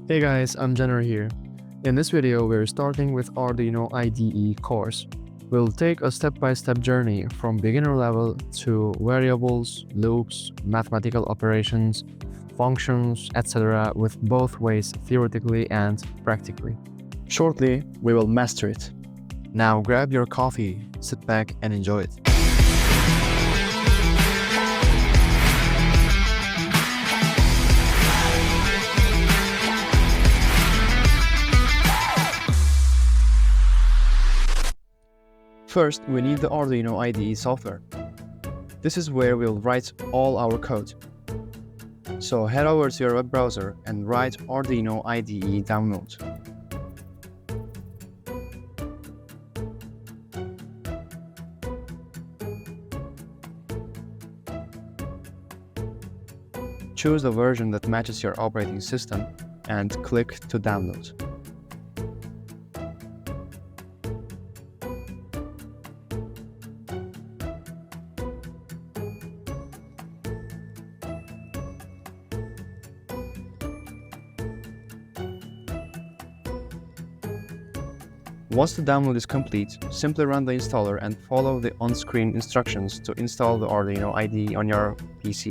Hey guys, I'm Jenner here. In this video, we're starting with Arduino IDE course. We'll take a step-by-step journey from beginner level to variables, loops, mathematical operations, functions, etc. with both ways theoretically and practically. Shortly, we will master it. Now grab your coffee, sit back and enjoy it. First, we need the Arduino IDE software. This is where we'll write all our code. So head over to your web browser and write Arduino IDE download. Choose the version that matches your operating system and click to download. Once the download is complete, simply run the installer and follow the on-screen instructions to install the Arduino IDE on your PC.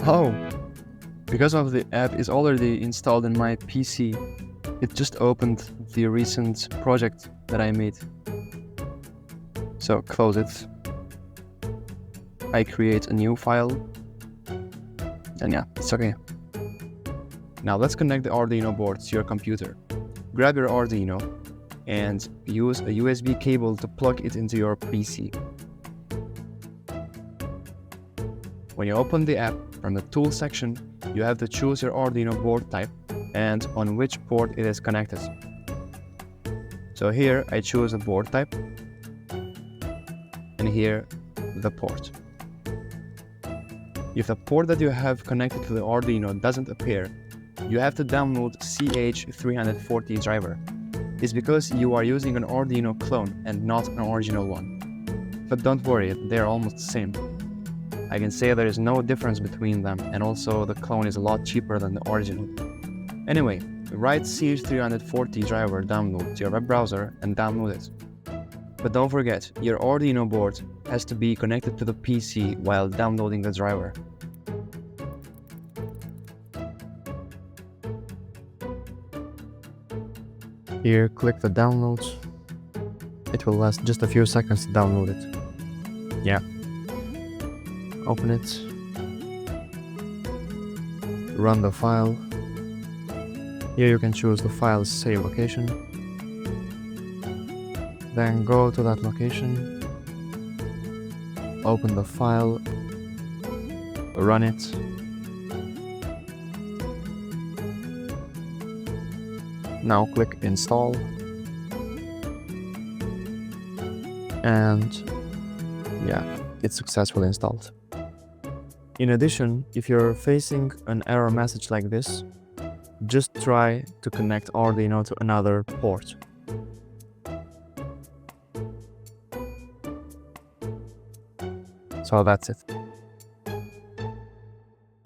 Oh, because of the app is already installed in my PC, it just opened the recent project that I made. So close it. I create a new file. And yeah, it's okay. Now let's connect the Arduino board to your computer. Grab your Arduino and use a USB cable to plug it into your PC. When you open the app, from the Tools section, you have to choose your Arduino board type and on which port it is connected. So here I choose a board type, and here the port. If the port that you have connected to the Arduino doesn't appear, you have to download CH340 driver. It's because you are using an Arduino clone and not an original one. But don't worry, they're almost the same. I can say there is no difference between them, and also the clone is a lot cheaper than the original. Anyway, write CH340 driver download to your web browser and download it. But don't forget, your Arduino board has to be connected to the PC while downloading the driver. Here, click the download. It will last just a few seconds to download it. Yeah. Open it. Run the file. Here you can choose the file's save location. Then go to that location. Open the file. Run it. Now click install. And yeah, it's successfully installed. In addition, if you're facing an error message like this, just try to connect Arduino to another port. So that's it.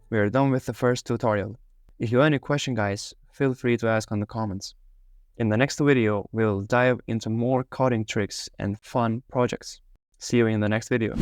We are done with the first tutorial. If you have any question, guys, feel free to ask on the comments. In the next video, we'll dive into more coding tricks and fun projects. See you in the next video.